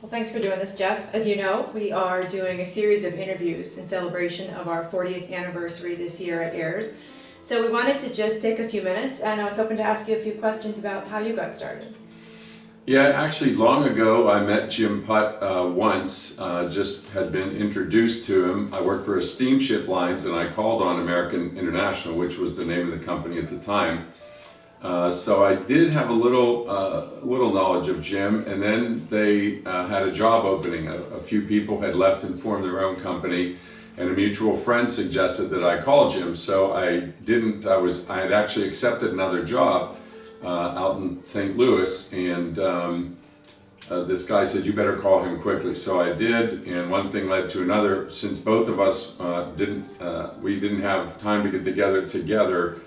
Well, thanks for doing this, Jeff. As you know, we are doing a series of interviews in celebration of our 40th anniversary this year at AIRS. So we wanted to just take a few minutes, and I was hoping to ask you a few questions about how you got started. Yeah, actually long ago I met Jim Putt once, just had been introduced to him. I worked for a steamship lines and I called on American International, which was the name of the company at the time. So I did have a little knowledge of Jim, and then they had a job opening. A few people had left and formed their own company, and a mutual friend suggested that I call Jim. So I didn't. I had actually accepted another job out in St. Louis, and this guy said, "You better call him quickly." So I did, and one thing led to another. Since both of us we didn't have time to get together.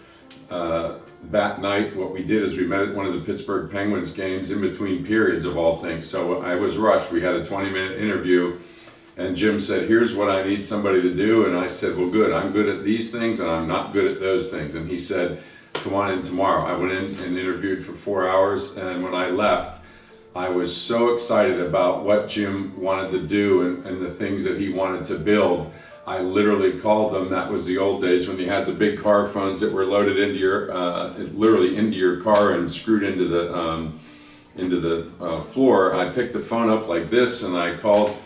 That night, what we did is we met at one of the Pittsburgh Penguins games in between periods of all things. So I was rushed. We had a 20-minute interview, and Jim said, "Here's what I need somebody to do." And I said, "Well, good. I'm good at these things, and I'm not good at those things." And he said, "Come on in tomorrow." I went in and interviewed for 4 hours, and when I left, I was so excited about what Jim wanted to do and the things that he wanted to build. I literally called them. That was the old days when you had the big car phones that were loaded into your, literally into your car and screwed into the floor. I picked the phone up like this, and I called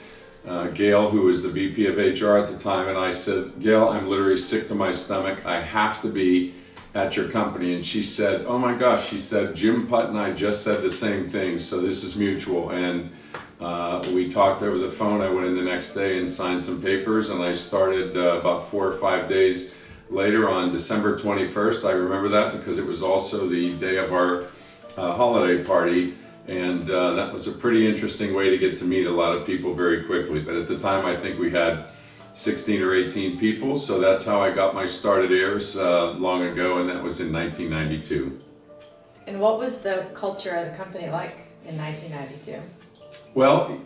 Gail, who was the VP of HR at the time, and I said, "Gail, I'm literally sick to my stomach. I have to be at your company." And she said, "Oh my gosh," she said, "Jim Putt and I just said the same thing, so this is mutual." And we talked over the phone. I went in the next day and signed some papers, and I started about 4 or 5 days later on December 21st. I remember that because it was also the day of our holiday party, and that was a pretty interesting way to get to meet a lot of people very quickly. But at the time, I think we had 16 or 18 people, so that's how I got my start at AIRS long ago, and that was in 1992. And what was the culture of the company like in 1992? Well,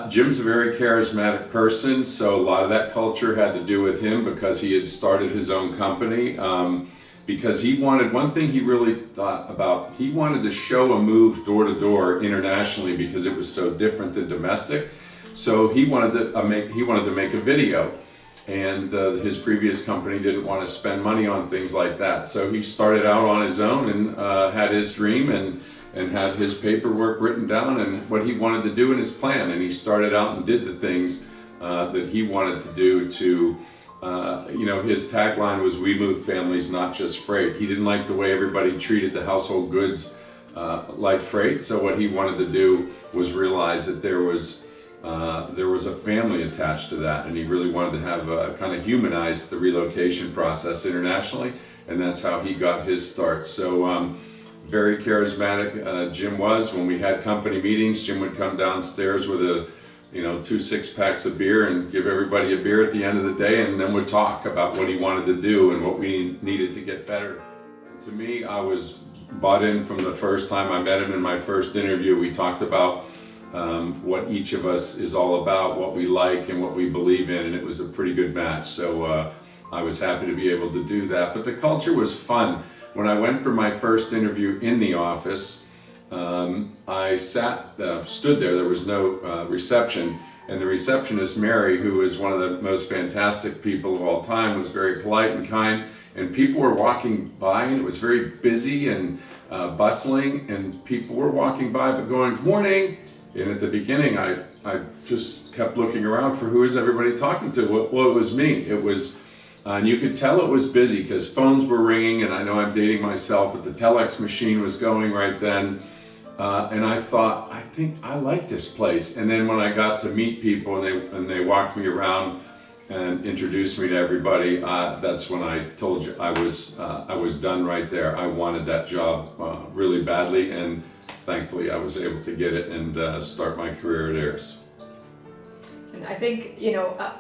Jim's a very charismatic person, so a lot of that culture had to do with him because he had started his own company. Because he wanted, one thing he really thought about, he wanted to show a move door to door internationally because it was so different than domestic. So he wanted to make a video, and his previous company didn't want to spend money on things like that. So he started out on his own and had his dream and had his paperwork written down and what he wanted to do in his plan. And he started out and did the things that he wanted to do to, his tagline was, "We move families, not just freight." He didn't like the way everybody treated the household goods like freight. So what he wanted to do was realize that there was a family attached to that, and he really wanted to have kind of humanize the relocation process internationally, and that's how he got his start. So very charismatic Jim was. When we had company meetings, Jim would come downstairs with 2 6-packs of beer and give everybody a beer at the end of the day, and then would talk about what he wanted to do and what we needed to get better. And to me, I was bought in from the first time I met him. In my first interview, we talked about what each of us is all about, what we like and what we believe in, and it was a pretty good match. So I was happy to be able to do that. But the culture was fun. When I went for my first interview in the office, I stood there. There was no reception, and the receptionist, Mary, who is one of the most fantastic people of all time, was very polite and kind, and people were walking by, and it was very busy and bustling, and people were walking by but going, "Morning." And at the beginning, I just kept looking around for who is everybody talking to. Well, it was me. It was, and you could tell it was busy because phones were ringing, and I know I'm dating myself, but the telex machine was going right then. And I thought, I think I like this place. And then when I got to meet people and they walked me around and introduced me to everybody, that's when I told you I was done right there. I wanted that job really badly, and thankfully I was able to get it and start my career at AIRS. And I think,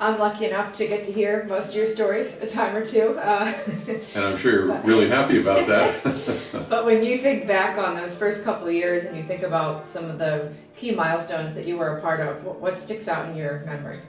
I'm lucky enough to get to hear most of your stories a time or two. And I'm sure you're really happy about that. But when you think back on those first couple of years and you think about some of the key milestones that you were a part of, what sticks out in your memory?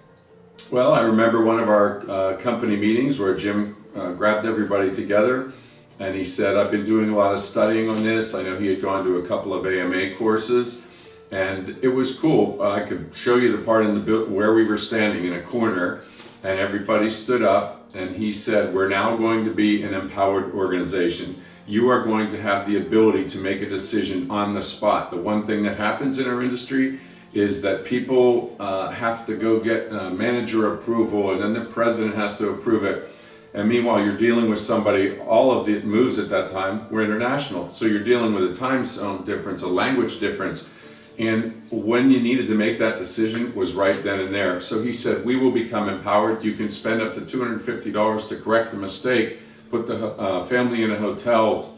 Well, I remember one of our company meetings where Jim grabbed everybody together and he said, "I've been doing a lot of studying on this." I know he had gone to a couple of AMA courses, And it was cool. I could show you the part in the where we were standing in a corner, and everybody stood up, and he said, "We're now going to be an empowered organization. You are going to have the ability to make a decision on the spot." The one thing that happens in our industry is that people have to go get manager approval, and then the president has to approve it. And meanwhile, you're dealing with somebody, all of the moves at that time were international. So you're dealing with a time zone difference, a language difference. And when you needed to make that decision was right then and there. So he said, "We will become empowered. You can spend up to $250 to correct the mistake, put the family in a hotel,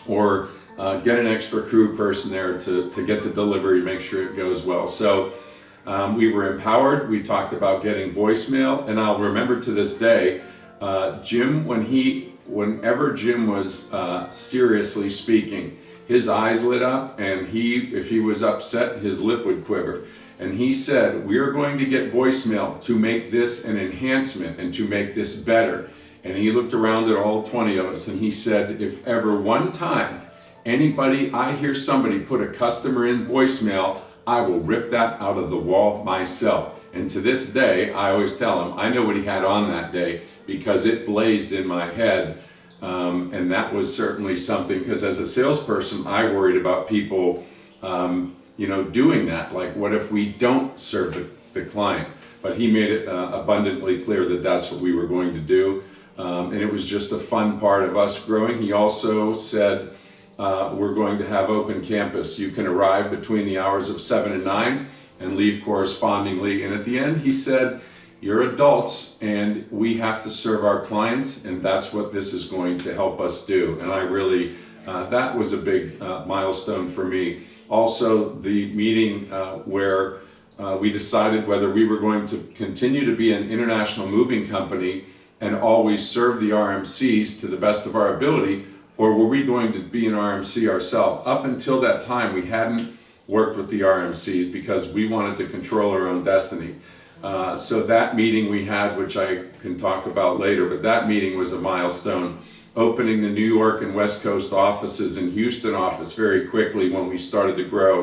or get an extra crew person there to get the delivery, make sure it goes well." So we were empowered. We talked about getting voicemail, and I'll remember to this day, Jim, whenever Jim was seriously speaking, his eyes lit up, and if he was upset, his lip would quiver. And he said, "We are going to get voicemail to make this an enhancement and to make this better." And he looked around at all 20 of us, and he said, "If ever one time I hear somebody put a customer in voicemail, I will rip that out of the wall myself." And to this day, I always tell him, I know what he had on that day because it blazed in my head. And that was certainly something, because as a salesperson, I worried about people, doing that. Like, what if we don't serve the client? But he made it abundantly clear that that's what we were going to do. And it was just a fun part of us growing. He also said, we're going to have open campus. You can arrive between the hours of 7 and 9 and leave correspondingly. And at the end, he said, "You're adults and we have to serve our clients, and that's what this is going to help us do." And I really, that was a big milestone for me. Also, the meeting where we decided whether we were going to continue to be an international moving company and always serve the RMCs to the best of our ability, or were we going to be an RMC ourselves? Up until that time, we hadn't worked with the RMCs because we wanted to control our own destiny. So that meeting we had, which I can talk about later, but that meeting was a milestone. Opening the New York and West Coast offices and Houston office very quickly when we started to grow.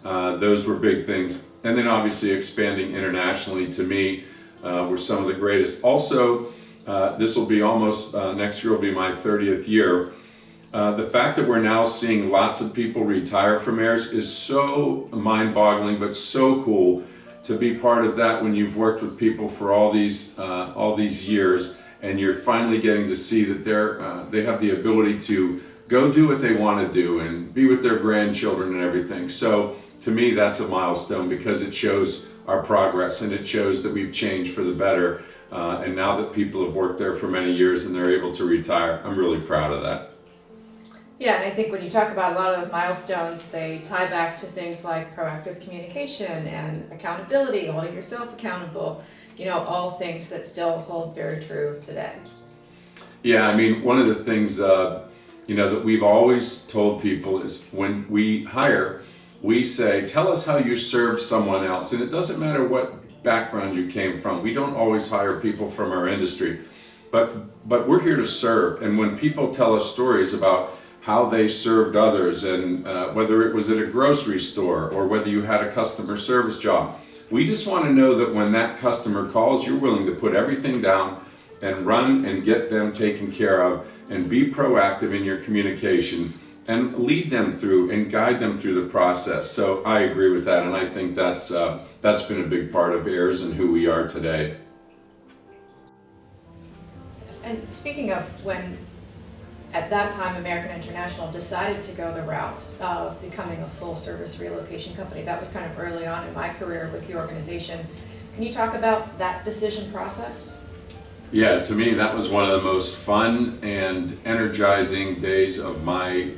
Those were big things. And then obviously expanding internationally, to me, were some of the greatest. Also, this will be almost, next year will be my 30th year. The fact that we're now seeing lots of people retire from Ayers is so mind-boggling, but so cool to be part of that when you've worked with people for all these years, and you're finally getting to see that they have the ability to go do what they want to do and be with their grandchildren and everything. So to me, that's a milestone because it shows our progress and it shows that we've changed for the better. And now that people have worked there for many years and they're able to retire, I'm really proud of that. Yeah, and I think when you talk about a lot of those milestones, they tie back to things like proactive communication and accountability, holding yourself accountable, all things that still hold very true today. Yeah, I mean, one of the things, that we've always told people is when we hire, we say, "Tell us how you served someone else." And it doesn't matter what background you came from. We don't always hire people from our industry, but we're here to serve. And when people tell us stories about how they served others, and whether it was at a grocery store or whether you had a customer service job, we just want to know that when that customer calls, you're willing to put everything down and run and get them taken care of and be proactive in your communication and lead them through and guide them through the process. So I agree with that, and I think that's been a big part of Ayers and who we are today. And speaking of when, at that time, American International decided to go the route of becoming a full-service relocation company. That was kind of early on in my career with the organization. Can you talk about that decision process? Yeah, to me, that was one of the most fun and energizing days of my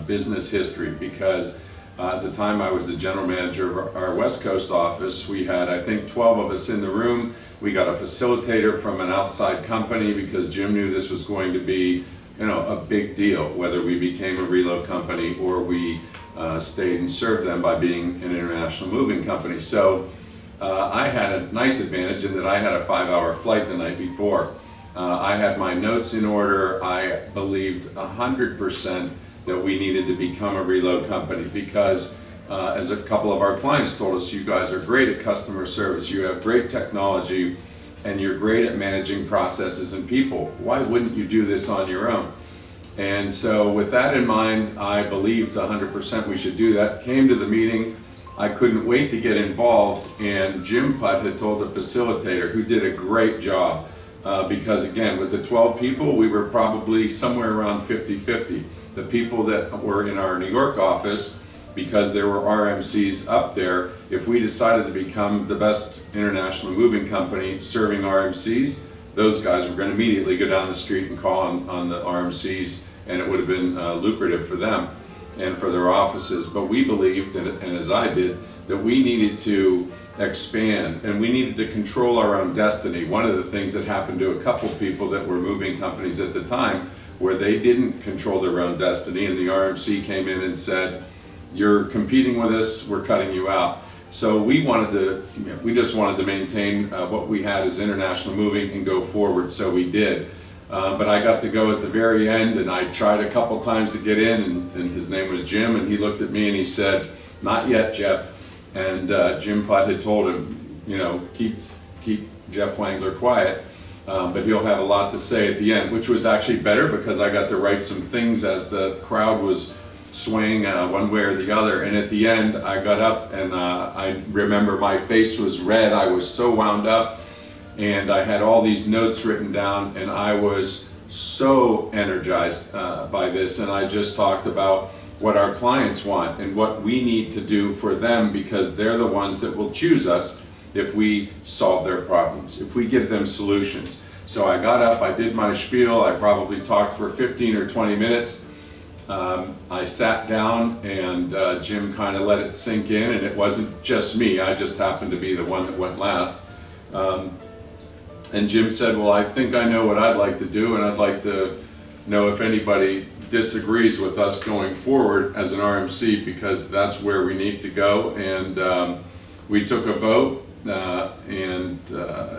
business history, because at the time I was the general manager of our West Coast office. We had, I think, 12 of us in the room. We got a facilitator from an outside company because Jim knew this was going to be a big deal, whether we became a reload company or we stayed and served them by being an international moving company. So I had a nice advantage in that I had a 5-hour flight the night before. I had my notes in order. I believed 100% that we needed to become a reload company because as a couple of our clients told us, you guys are great at customer service, you have great technology, and you're great at managing processes and people. Why wouldn't you do this on your own? And so with that in mind, I believed 100% we should do that. Came to the meeting, I couldn't wait to get involved, and Jim Putt had told the facilitator, who did a great job, because again, with the 12 people, we were probably somewhere around 50-50. The people that were in our New York office, because there were RMCs up there, if we decided to become the best international moving company serving RMCs, those guys were going to immediately go down the street and call on the RMCs, and it would have been lucrative for them and for their offices. But we believed, and as I did, that we needed to expand and we needed to control our own destiny. One of the things that happened to a couple people that were moving companies at the time, where they didn't control their own destiny, and the RMC came in and said, "You're competing with us, we're cutting you out." So we just wanted to maintain what we had as international moving and go forward, so we did. But I got to go at the very end, and I tried a couple times to get in, and his name was Jim, and he looked at me and he said, "Not yet, Jeff." And Jim Putt had told him, keep Jeff Wangler quiet, but he'll have a lot to say at the end, which was actually better because I got to write some things as the crowd was swaying one way or the other. And at the end, I got up, and I remember my face was red. I was so wound up, and I had all these notes written down, and I was so energized by this. And I just talked about what our clients want and what we need to do for them, because they're the ones that will choose us if we solve their problems, if we give them solutions. So I got up, I did my spiel, I probably talked for 15 or 20 minutes. I sat down, and Jim kind of let it sink in, and it wasn't just me, I just happened to be the one that went last. And Jim said, "Well, I think I know what I'd like to do, and I'd like to know if anybody disagrees with us going forward as an RMC, because that's where we need to go." And we took a vote, and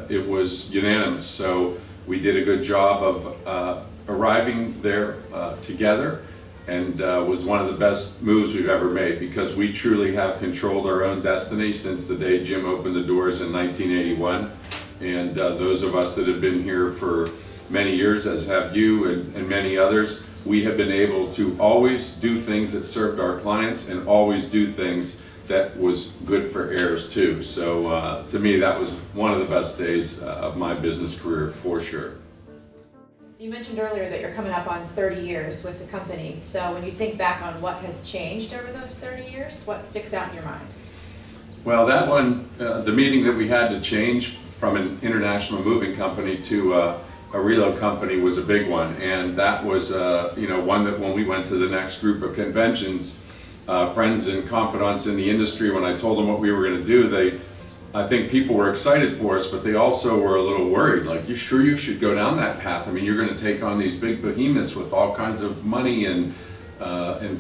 it was unanimous. So we did a good job of arriving there together, and was one of the best moves we've ever made, because we truly have controlled our own destiny since the day Jim opened the doors in 1981. And those of us that have been here for many years, as have you and many others, we have been able to always do things that served our clients and always do things that was good for heirs too. So to me, that was one of the best days of my business career, for sure. You mentioned earlier that you're coming up on 30 years with the company. So when you think back on what has changed over those 30 years, what sticks out in your mind? Well, that one, the meeting that we had to change from an international moving company to a reload company was a big one. And that was one that when we went to the next group of conventions, friends and confidants in the industry, when I told them what we were going to do, I think people were excited for us, but they also were a little worried, like, "You sure you should go down that path? I mean, you're going to take on these big behemoths with all kinds of money and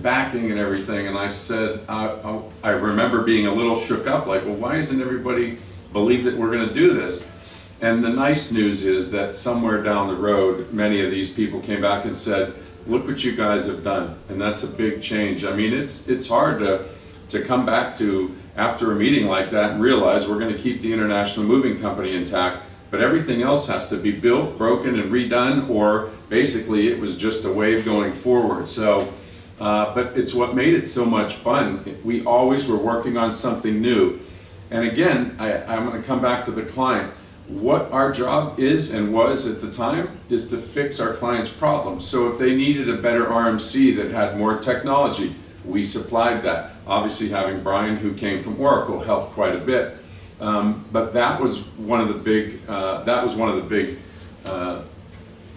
backing and everything." And I said, I remember being a little shook up, like, "Well, why doesn't everybody believe that we're going to do this?" And the nice news is that somewhere down the road, many of these people came back and said, "Look what you guys have done." And that's a big change. I mean, it's hard to come back to after a meeting like that and realize we're going to keep the international moving company intact, but everything else has to be built, broken, and redone, or basically it was just a wave going forward. So, but it's what made it so much fun. We always were working on something new. And again, I'm going to come back to the client. What our job is and was at the time is to fix our clients' problems. So if they needed a better RMC that had more technology, we supplied that. Obviously, having Brian, who came from Oracle, helped quite a bit. But that was one of the big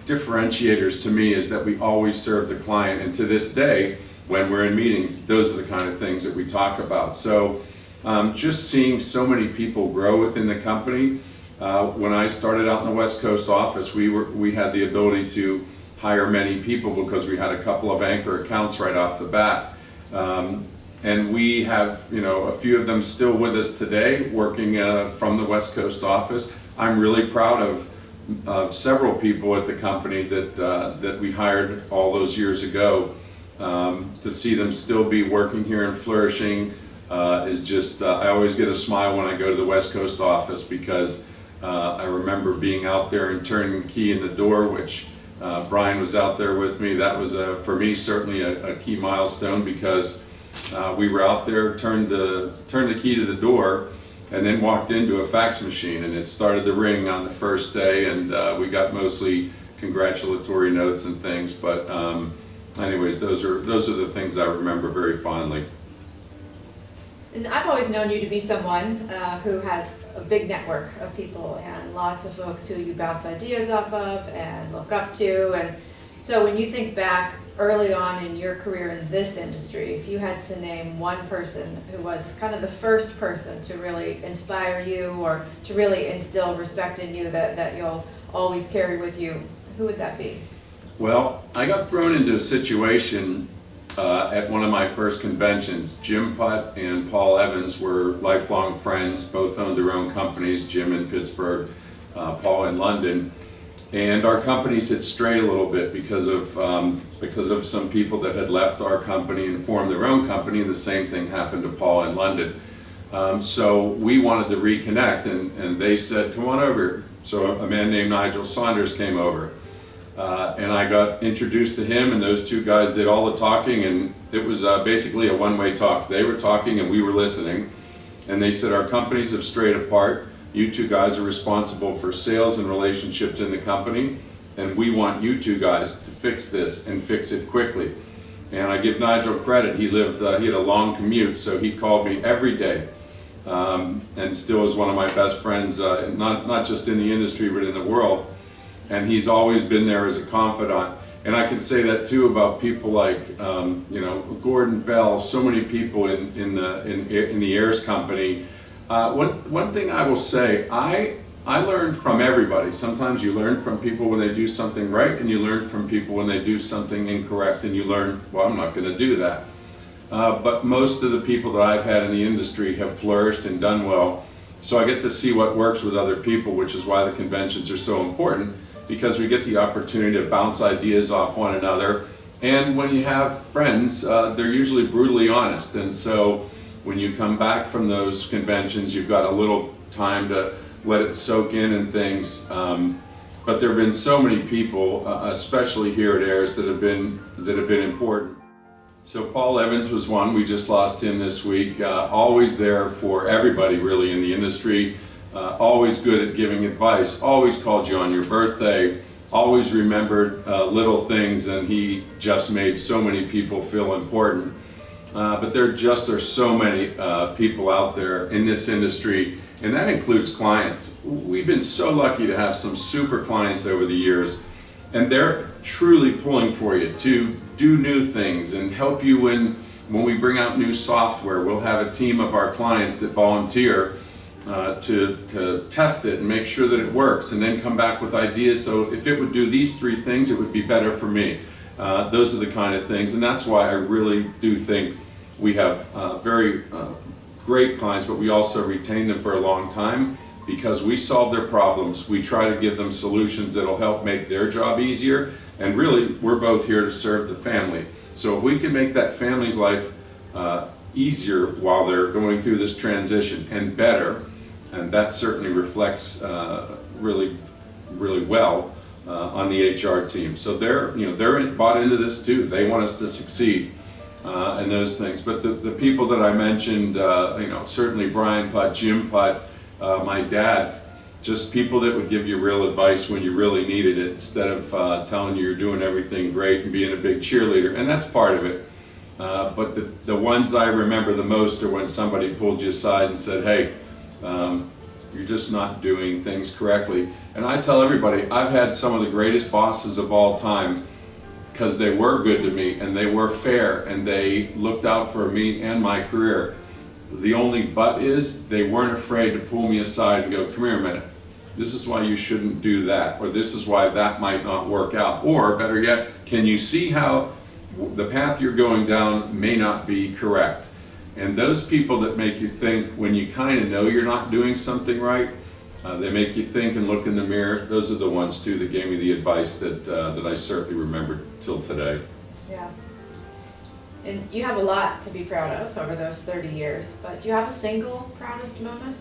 differentiators to me, is that we always serve the client. And to this day, when we're in meetings, those are the kind of things that we talk about. So just seeing so many people grow within the company. When I started out in the West Coast office, we had the ability to hire many people because we had a couple of anchor accounts right off the bat. And we have, a few of them still with us today, working from the West Coast office. I'm really proud of several people at the company that we hired all those years ago, to see them still be working here and flourishing. is just, I always get a smile when I go to the West Coast office, because I remember being out there and turning the key in the door, which Brian was out there with me. That was, for me, certainly a key milestone, because we were out there, turned the key to the door, and then walked into a fax machine, and it started to ring on the first day, and we got mostly congratulatory notes and things. But anyways, those are the things I remember very fondly. And I've always known you to be someone who has a big network of people and lots of folks who you bounce ideas off of and look up to. And so when you think back early on in your career in this industry, if you had to name one person who was kind of the first person to really inspire you or to really instill respect in you that you'll always carry with you, who would that be? Well, I got thrown into a situation at one of my first conventions. Jim Putt and Paul Evans were lifelong friends, both owned their own companies, Jim in Pittsburgh, Paul in London. And our companies had strayed a little bit because of some people that had left our company and formed their own company, and the same thing happened to Paul in London. So we wanted to reconnect, and they said, come on over. So a man named Nigel Saunders came over. And I got introduced to him, and those two guys did all the talking, and it was basically a one-way talk. They were talking and we were listening, and they said, our companies have strayed apart. You two guys are responsible for sales and relationships in the company, and we want you two guys to fix this and fix it quickly. And I give Nigel credit. He had a long commute, so he called me every day, and still is one of my best friends, not just in the industry but in the world. And he's always been there as a confidant. And I can say that too about people like Gordon Bell, so many people in the Ayers company. One thing I will say, I learned from everybody. Sometimes you learn from people when they do something right, and you learn from people when they do something incorrect, and you learn, well, I'm not going to do that. But most of the people that I've had in the industry have flourished and done well. So I get to see what works with other people, which is why the conventions are so important, because we get the opportunity to bounce ideas off one another. And when you have friends, they're usually brutally honest. And so when you come back from those conventions, you've got a little time to let it soak in and things. But there have been so many people, especially here at Ayers, that have been important. So Paul Evans was one. We just lost him this week. Always there for everybody really in the industry. Always good at giving advice, always called you on your birthday, always remembered little things, and he just made so many people feel important. But there just are so many people out there in this industry, and that includes clients. We've been so lucky to have some super clients over the years, and they're truly pulling for you to do new things and help you when we bring out new software. We'll have a team of our clients that volunteer to test it and make sure that it works, and then come back with ideas. So if it would do these three things, it would be better for me. Those are the kind of things, and that's why I really do think we have very great clients, but we also retain them for a long time because we solve their problems. We try to give them solutions that'll help make their job easier, and really we're both here to serve the family. So if we can make that family's life easier while they're going through this transition, and better, and that certainly reflects really well on the HR team. So they're bought into this too. They want us to succeed and those things. But the people that I mentioned, certainly Brian Putt, Jim Putt, my dad, just people that would give you real advice when you really needed it, instead of telling you you're doing everything great and being a big cheerleader. And that's part of it. But the ones I remember the most are when somebody pulled you aside and said, hey, you're just not doing things correctly. And I tell everybody, I've had some of the greatest bosses of all time because they were good to me and they were fair and they looked out for me and my career. The only but is they weren't afraid to pull me aside and go, come here a minute. This is why you shouldn't do that, or this is why that might not work out. Or better yet, can you see how the path you're going down may not be correct? And those people that make you think when you kind of know you're not doing something right, they make you think and look in the mirror. Those are the ones too that gave me the advice that I certainly remember till today. Yeah. And you have a lot to be proud of over those 30 years, but do you have a single proudest moment?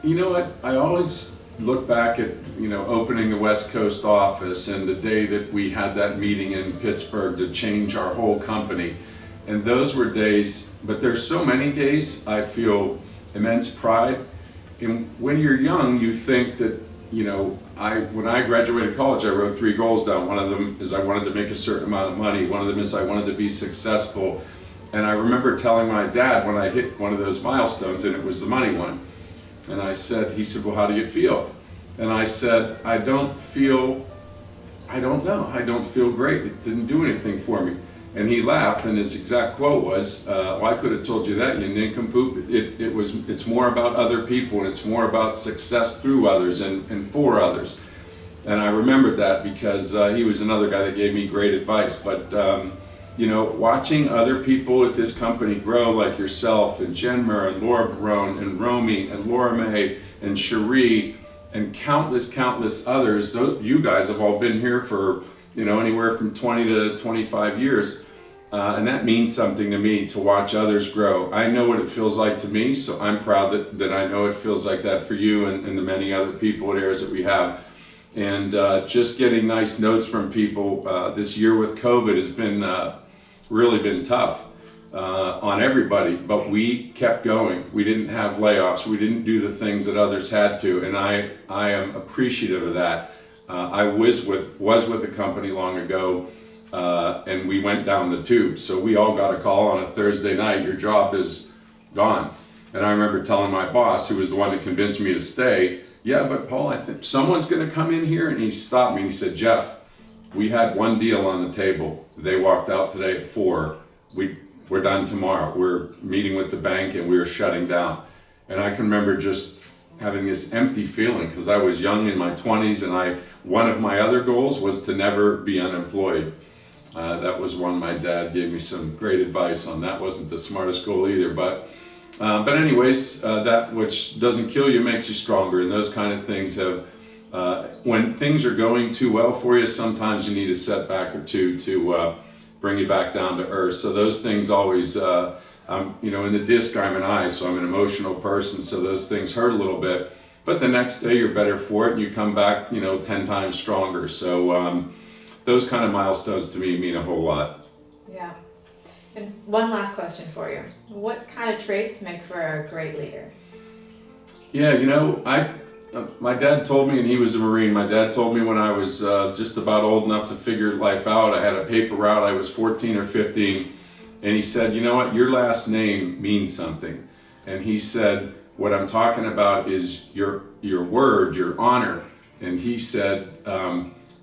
You know what? I always look back at, opening the West Coast office and the day that we had that meeting in Pittsburgh to change our whole company. And those were days, but there's so many days I feel immense pride. And when you're young, you think that, when I graduated college, I wrote 3 goals down. One of them is I wanted to make a certain amount of money. One of them is I wanted to be successful. And I remember telling my dad when I hit one of those milestones, and it was the money one. And he said, well, how do you feel? And I said, I don't know. I don't feel great. It didn't do anything for me. And he laughed, and his exact quote was, well, I could have told you that, you nincompoop. It's more about other people, and it's more about success through others and for others. And I remembered that because he was another guy that gave me great advice. But, watching other people at this company grow like yourself and Jenmer and Laura Barone and Romy and Laura May and Cherie and countless others, you guys have all been here for anywhere from 20 to 25 years. And that means something to me to watch others grow. I know what it feels like to me, so I'm proud that I know it feels like that for you and the many other people at AIRS that we have. And just getting nice notes from people this year with COVID has been really been tough on everybody, but we kept going. We didn't have layoffs. We didn't do the things that others had to, and I am appreciative of that. I was with a company long ago, and we went down the tubes. So we all got a call on a Thursday night, your job is gone. And I remember telling my boss, who was the one that convinced me to stay, yeah, but Paul, I think someone's gonna come in here. And he stopped me and he said, Jeff, we had one deal on the table. They walked out today at 4. We're done tomorrow. We're meeting with the bank and we were shutting down. And I can remember just having this empty feeling because I was young in my 20s, and one of my other goals was to never be unemployed. That was one my dad gave me some great advice on. That wasn't the smartest goal either, but anyways, that which doesn't kill you makes you stronger, and those kind of things have, when things are going too well for you, sometimes you need a setback or two to bring you back down to earth. So those things always, in the disc I'm an I, so I'm an emotional person, so those things hurt a little bit. But the next day you're better for it and you come back, 10 times stronger. So those kind of milestones to me mean a whole lot. Yeah. And one last question for you. What kind of traits make for a great leader? Yeah, my dad told me, and he was a Marine, my dad told me when I was just about old enough to figure life out, I had a paper route, I was 14 or 15, and he said, you know what, your last name means something. And he said, what I'm talking about is your word, your honor. And he said,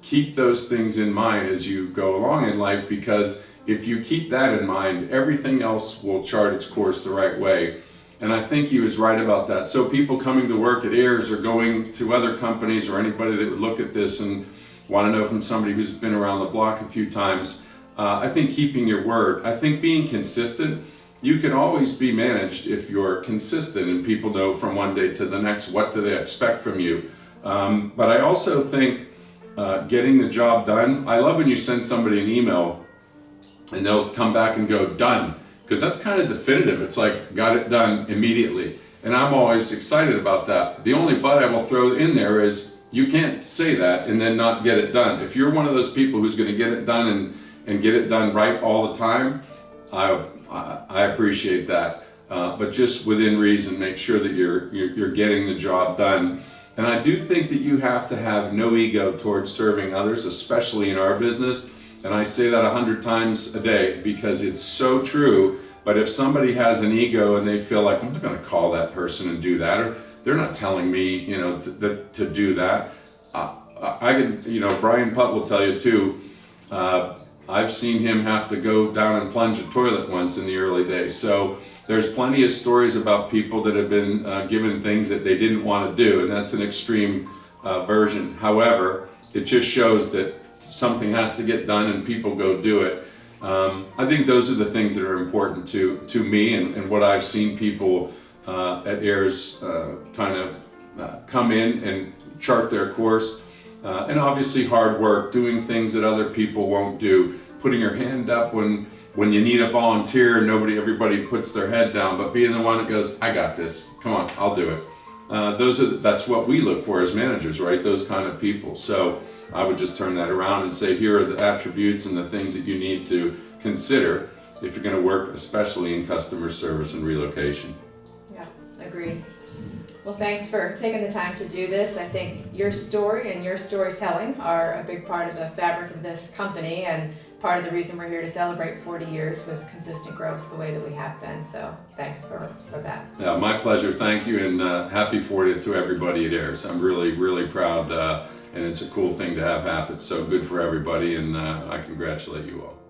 keep those things in mind as you go along in life, because if you keep that in mind, everything else will chart its course the right way. And I think he was right about that. So people coming to work at AIRS or going to other companies, or anybody that would look at this and want to know from somebody who's been around the block a few times, I think keeping your word. I think being consistent. You can always be managed if you're consistent and people know from one day to the next what do they expect from you. But I also think getting the job done. I love when you send somebody an email and they'll come back and go, done. Because that's kind of definitive. It's like, got it done immediately. And I'm always excited about that. The only but I will throw in there is you can't say that and then not get it done. If you're one of those people who's going to get it done and get it done right all the time, I appreciate that. But just within reason, make sure that you're getting the job done. And I do think that you have to have no ego towards serving others, especially in our business. And I say that 100 times a day because it's so true. But if somebody has an ego and they feel like, I'm not going to call that person and do that, or they're not telling me, to do that. I can, Brian Putt will tell you too. I've seen him have to go down and plunge a toilet once in the early days. So there's plenty of stories about people that have been given things that they didn't want to do, and that's an extreme version. However, it just shows that something has to get done and people go do it. I think those are the things that are important to me and what I've seen people at AIRS kind of come in and chart their course. And obviously hard work, doing things that other people won't do, putting your hand up when you need a volunteer and everybody puts their head down, but being the one that goes, I got this, come on, I'll do it. That's what we look for as managers, right? Those kind of people. So I would just turn that around and say, here are the attributes and the things that you need to consider if you're going to work, especially in customer service and relocation. Yeah, agreed. Well, thanks for taking the time to do this. I think your story and your storytelling are a big part of the fabric of this company and part of the reason we're here to celebrate 40 years with consistent growth the way that we have been. So thanks for that. Yeah, my pleasure. Thank you, and happy 40th to everybody at Ayers. I'm really, really proud, and it's a cool thing to have happen. So good for everybody, and I congratulate you all.